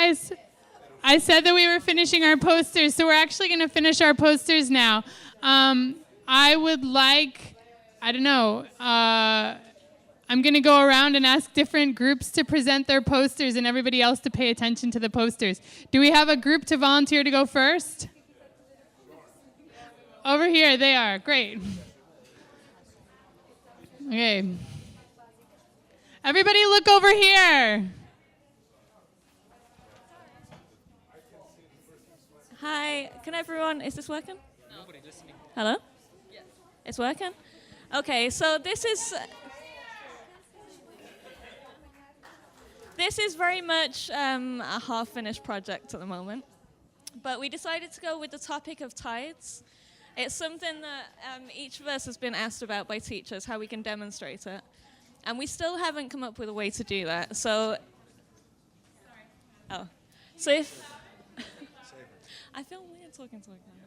guys, I said that we were finishing our posters, so we're actually going to finish our posters now. I would like, I don't know, I'm going to go around and ask different groups to present their posters and everybody else to pay attention to the posters. Do we have a group to volunteer to go first? Over here, they are. Great. Okay. Everybody look over here. Hi, can everyone, is this working? Nobody listening. Hello? Yes. It's working? Okay, so this is very much a half-finished project at the moment, but we decided to go with the topic of tides. It's something that each of us has been asked about by teachers, how we can demonstrate it, and we still haven't come up with a way to do that. So, if I feel weird talking to a camera.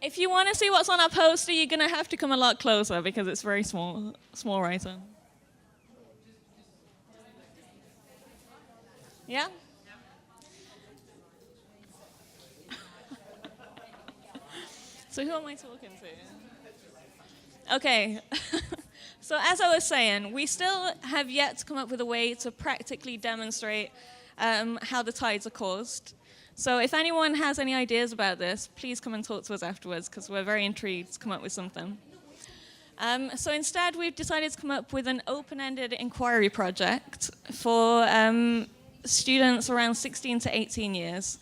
If you want to see what's on our poster, you're going to have to come a lot closer because it's very small writing. Yeah? So who am I talking to? Okay. So as I was saying, we still have yet to come up with a way to practically demonstrate how the tides are caused. So if anyone has any ideas about this, please come and talk to us afterwards, because we're very intrigued to come up with something. So instead, we've decided to come up with an open-ended inquiry project for students around 16 to 18 years.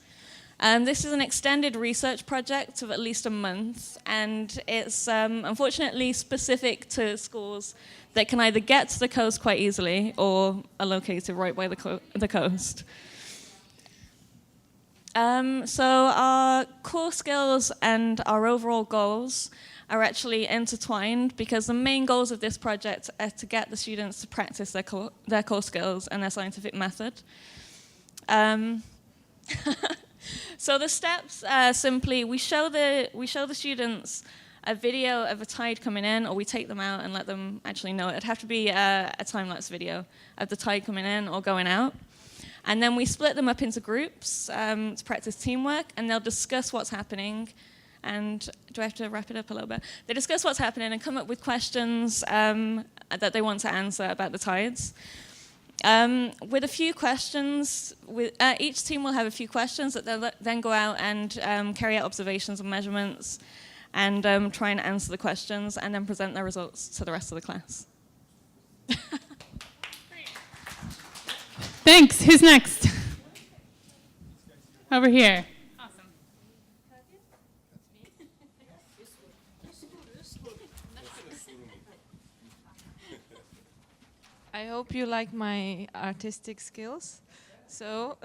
This is an extended research project of at least a month, and it's unfortunately specific to schools that can either get to the coast quite easily or are located right by the coast. So our core skills and our overall goals are actually intertwined, because the main goals of this project are to get the students to practice their core skills and their scientific method. So the steps are simply, we show the students a video of a tide coming in, or we take them out and let them actually know. It'd have to be a time-lapse video of the tide coming in or going out. And then we split them up into groups to practice teamwork, and they'll discuss what's happening. And do I have to wrap it up a little bit? They discuss what's happening and come up with questions that they want to answer about the tides. With a few questions, each team will have a few questions that they'll then go out and carry out observations and measurements and try and answer the questions and then present their results to the rest of the class. Thanks. Who's next? Over here. Awesome. I hope you like my artistic skills. So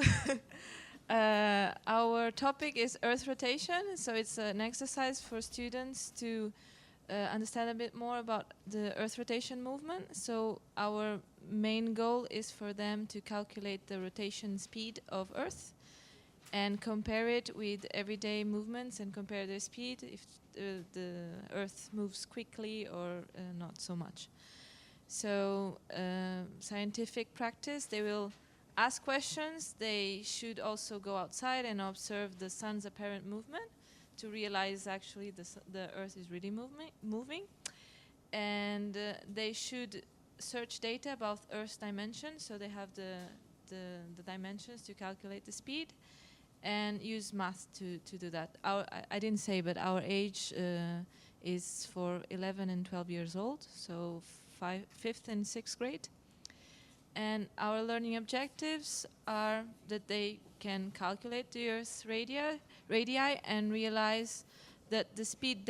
our topic is Earth rotation. So it's an exercise for students to understand a bit more about the Earth rotation movement. So our main goal is for them to calculate the rotation speed of Earth and compare it with everyday movements and compare their speed if the Earth moves quickly or not so much. So scientific practice, they will ask questions. They should also go outside and observe the sun's apparent movement to realize actually the Earth is really moving. And they should search data about Earth's dimensions, so they have the dimensions to calculate the speed, and use math to do that. I didn't say, but our age is for 11 and 12 years old, so 5th and 6th grade. And our learning objectives are that they can calculate the Earth's radii and realize that the speed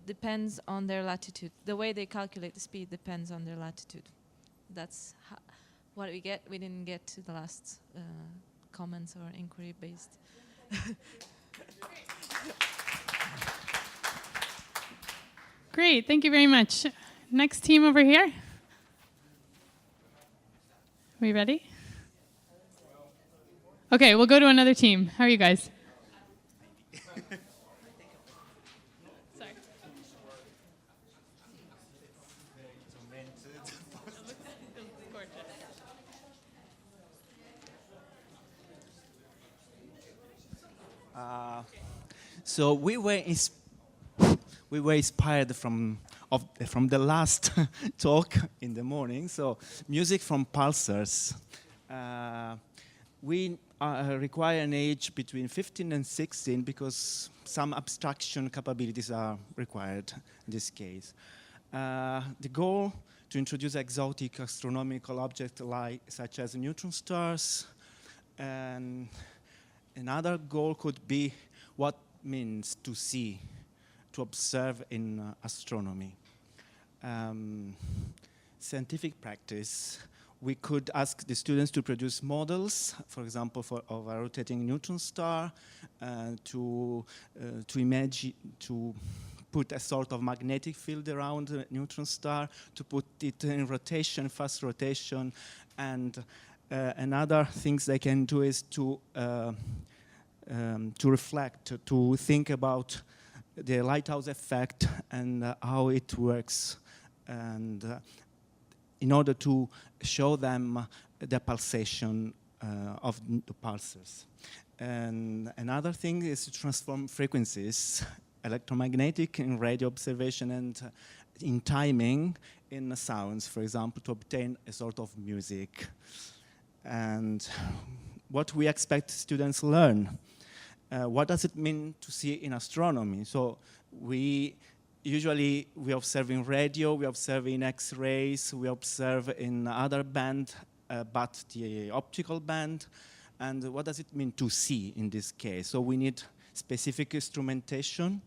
depends on their latitude. The way they calculate the speed depends on their latitude. That's what we get. We didn't get to the last comments or inquiry based. Great, thank you very much. Next team over here. Are we ready? Okay, we'll go to another team. How are you guys? Sorry. So we were inspired from the last talk in the morning. So music from pulsars. We require an age between 15 and 16 because some abstraction capabilities are required in this case. The goal to introduce exotic astronomical objects such as neutron stars, and another goal could be what means to see, to observe in astronomy. Scientific practice, we could ask the students to produce models, for example, of a rotating neutron star, to put a sort of magnetic field around the neutron star, to put it in rotation, fast rotation, and another things they can do is to reflect, to think about the lighthouse effect and how it works, and in order to show them the pulsation of the pulsars. And another thing is to transform frequencies, electromagnetic in radio observation and in timing in sounds, for example, to obtain a sort of music. And what we expect students learn. What does it mean to see in astronomy? So we observe in radio, we observe in X-rays, we observe in other band, but the optical band. And what does it mean to see in this case? So we need specific instrumentation,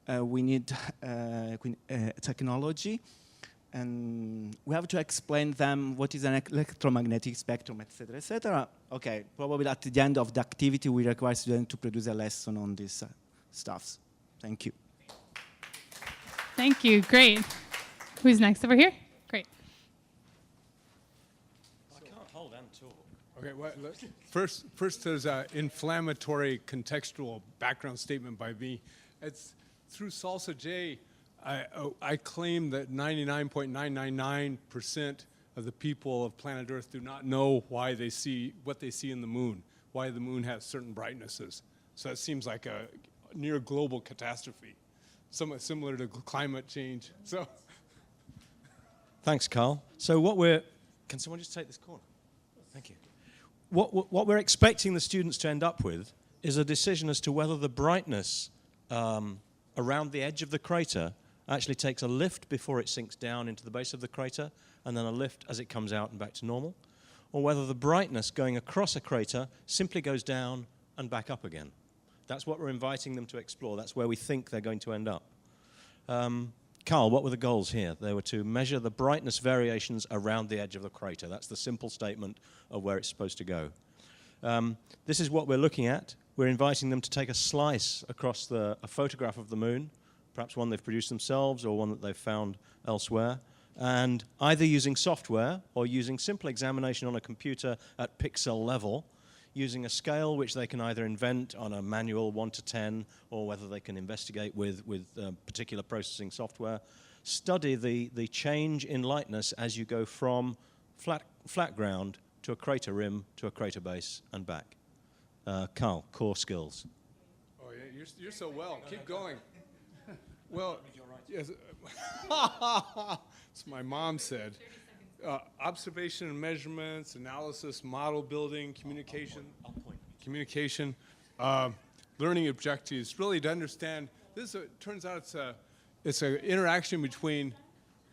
we need technology, and we have to explain them what is an electromagnetic spectrum, etc., etc. Okay, probably at the end of the activity, we require students to produce a lesson on these stuffs. Thank you. Thank you. Great. Who's next over here? Great. I can't hold and talk. Okay, well, first there's an inflammatory contextual background statement by me. It's through Salsa J, I claim that 99.999% of the people of planet Earth do not know why they see what they see in the moon, why the moon has certain brightnesses. So that seems like a near global catastrophe, somewhat similar to climate change. So, thanks, Carl. So can someone just take this corner? Thank you. What we're expecting the students to end up with is a decision as to whether the brightness around the edge of the crater actually takes a lift before it sinks down into the base of the crater, and then a lift as it comes out and back to normal, or whether the brightness going across a crater simply goes down and back up again. That's what we're inviting them to explore. That's where we think they're going to end up. Carl, what were the goals here? They were to measure the brightness variations around the edge of the crater. That's the simple statement of where it's supposed to go. This is what we're looking at. We're inviting them to take a slice across a photograph of the moon, perhaps one they've produced themselves or one that they've found elsewhere, and either using software or using simple examination on a computer at pixel level, using a scale which they can either invent on a manual 1 to 10 or whether they can investigate with particular processing software, study the change in lightness as you go from flat ground to a crater rim to a crater base and back. Carl, core skills. oh yeah, you're so well. Keep going. Well, yes. As my mom said, observation and measurements, analysis, model building, communication, learning objectives, really to understand. This turns out it's an interaction between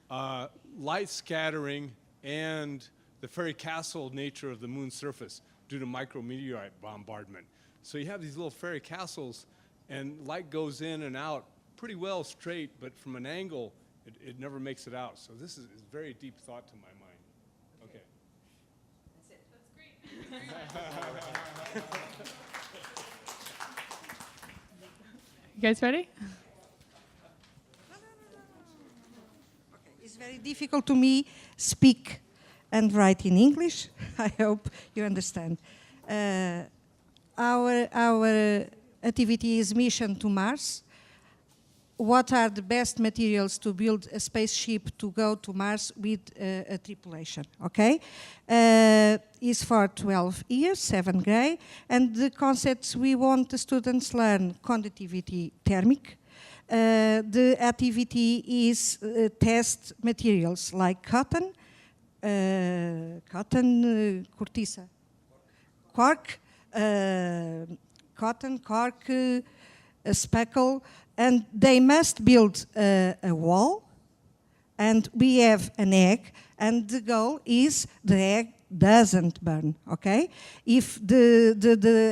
light scattering and the fairy castle nature of the moon's surface due to micrometeorite bombardment. So you have these little fairy castles, and light goes in and out pretty well straight, but from an angle, it never makes it out. So this is very deep thought to my mind. Okay. That's it. That's great. You guys ready? It's very difficult to me speak and write in English. I hope you understand. Our activity is mission to Mars. what are the best materials to build a spaceship to go to Mars with a tripulation, okay? Is for 12 years, 7th grade, and the concepts we want the students learn: conductivity, thermic. The activity is test materials like cotton, cortiça, cork, cotton, cork, speckle, and they must build a wall, and we have an egg, and the goal is the egg doesn't burn, okay? If the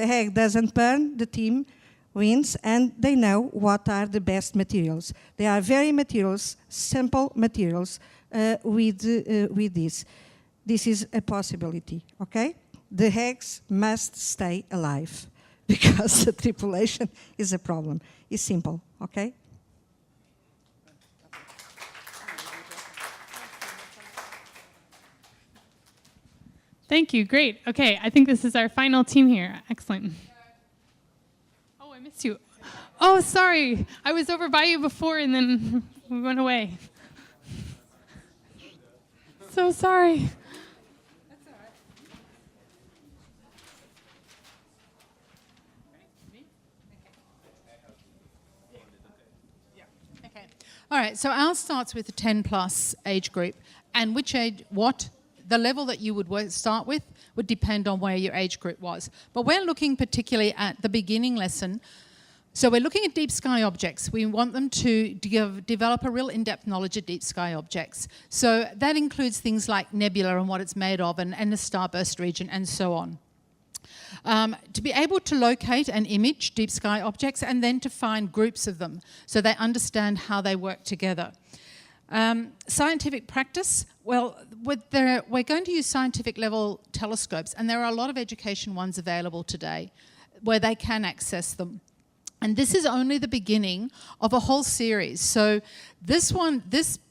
egg doesn't burn, the team wins, and they know what are the best materials. They are very materials, simple materials with this. This is a possibility, okay? The eggs must stay alive because the tripulation is a problem. It's simple, okay? Thank you. Great. Okay, I think this is our final team here. Excellent. Oh, I missed you. Oh, sorry. I was over by you before and then we went away. So sorry. Okay. All right, so ours starts with the 10 plus age group, and which age, the level that you would start with would depend on where your age group was. But we're looking particularly at the beginning lesson. So we're looking at deep sky objects. We want them to develop a real in-depth knowledge of deep sky objects. So that includes things like nebula and what it's made of, and the starburst region, and so on. To be able to locate and image deep sky objects, and then to find groups of them so they understand how they work together. Scientific practice, well, we're going to use scientific level telescopes, and there are a lot of education ones available today where they can access them. And this is only the beginning of a whole series. So this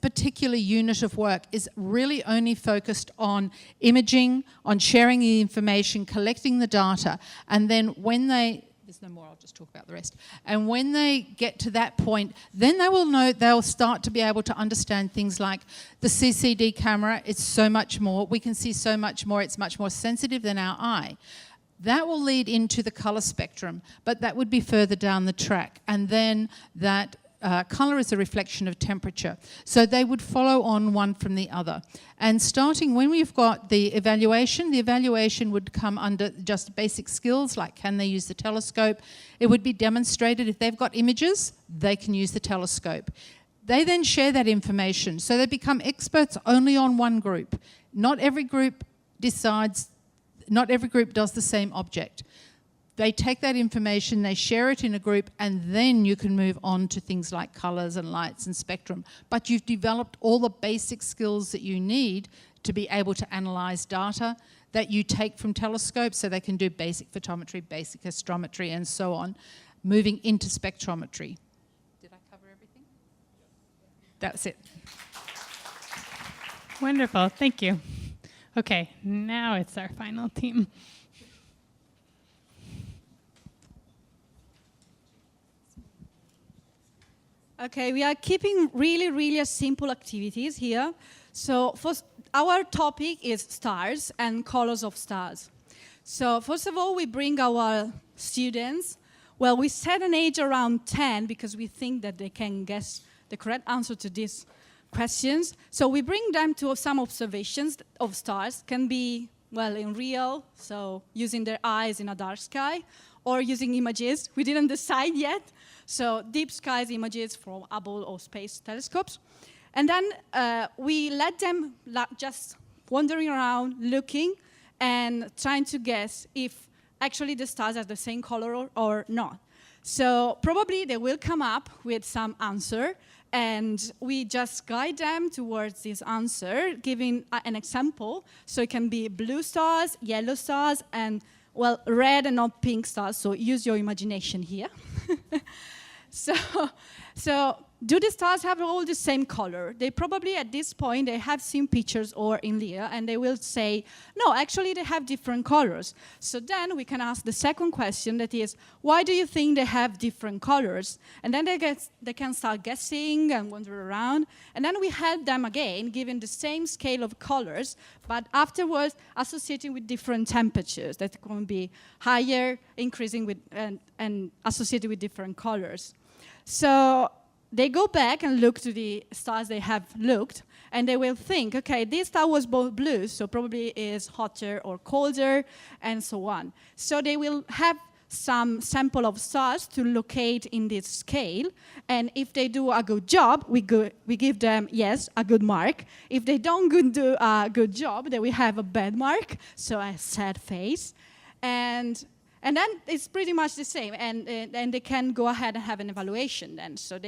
particular unit of work is really only focused on imaging, on sharing the information, collecting the data, and then there's no more, I'll just talk about the rest. And when they get to that point, then they'll start to be able to understand things like the CCD camera, it's so much more, we can see so much more, it's much more sensitive than our eye. That will lead into the colour spectrum, but that would be further down the track. And then that colour is a reflection of temperature. So they would follow on one from the other. And starting when we've got the evaluation would come under just basic skills, like can they use the telescope? It would be demonstrated. If they've got images, they can use the telescope. They then share that information. So they become experts only on one group. Not every group does the same object. They take that information, they share it in a group, and then you can move on to things like colours and lights and spectrum. But you've developed all the basic skills that you need to be able to analyse data that you take from telescopes, so they can do basic photometry, basic astrometry, and so on, moving into spectrometry. Did I cover everything? That's it. Wonderful. Thank you. Okay, now it's our final team. Okay, we are keeping really simple activities here. So first, our topic is stars and colors of stars. So first of all, we bring our students. Well, we set an age around 10 because we think that they can guess the correct answer to these questions. So we bring them to some observations of stars. Can be, well, in real, so using their eyes in a dark sky, or using images. We didn't decide yet. So deep skies images from Hubble or space telescopes. And then we let them just wandering around, looking, and trying to guess if actually the stars are the same color or not. So probably they will come up with some answer, and we just guide them towards this answer, giving an example. So it can be blue stars, yellow stars, and, well, red and not pink stars. So use your imagination here. So So do the stars have all the same color? They probably at this point, they have seen pictures or in Lea, and they will say, no, actually they have different colors. So then we can ask the second question, that is, why do you think they have different colors? And then they can start guessing and wander around. And then we help them again, giving the same scale of colors, but afterwards associating with different temperatures that can be higher, increasing with, and associated with different colors. So they go back and look to the stars they have looked, and they will think, okay, this star was both blue, so probably is hotter or colder, and so on. So they will have some sample of stars to locate in this scale, and if they do a good job, we give them, yes, a good mark. If they don't do a good job, then we have a bad mark, so a sad face. And then it's pretty much the same, and they can go ahead and have an evaluation then. So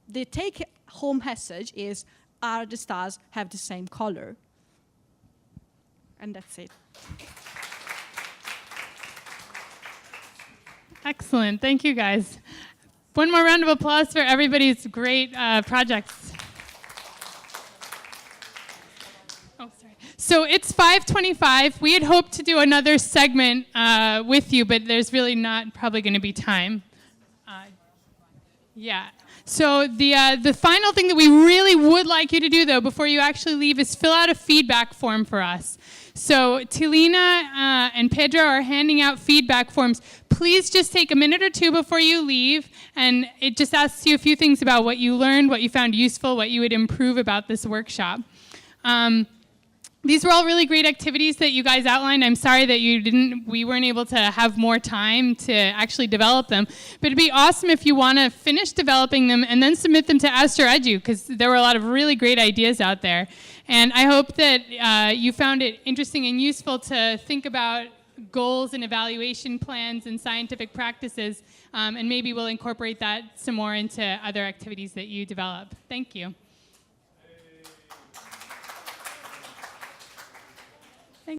the take-home message is, are the stars have the same color? And that's it. Excellent. Thank you, guys. One more round of applause for everybody's great projects. Oh, sorry. So it's 5:25. We had hoped to do another segment with you, but there's really not probably going to be time. Yeah. So the final thing that we really would like you to do, though, before you actually leave, is fill out a feedback form for us. So Tilina and Pedro are handing out feedback forms. Please just take a minute or two before you leave, and it just asks you a few things about what you learned, what you found useful, what you would improve about this workshop. These were all really great activities that you guys outlined. I'm sorry that we weren't able to have more time to actually develop them. But it'd be awesome if you want to finish developing them and then submit them to Aster Edu, because there were a lot of really great ideas out there. And I hope that you found it interesting and useful to think about goals and evaluation plans and scientific practices, and maybe we'll incorporate that some more into other activities that you develop. Thank you.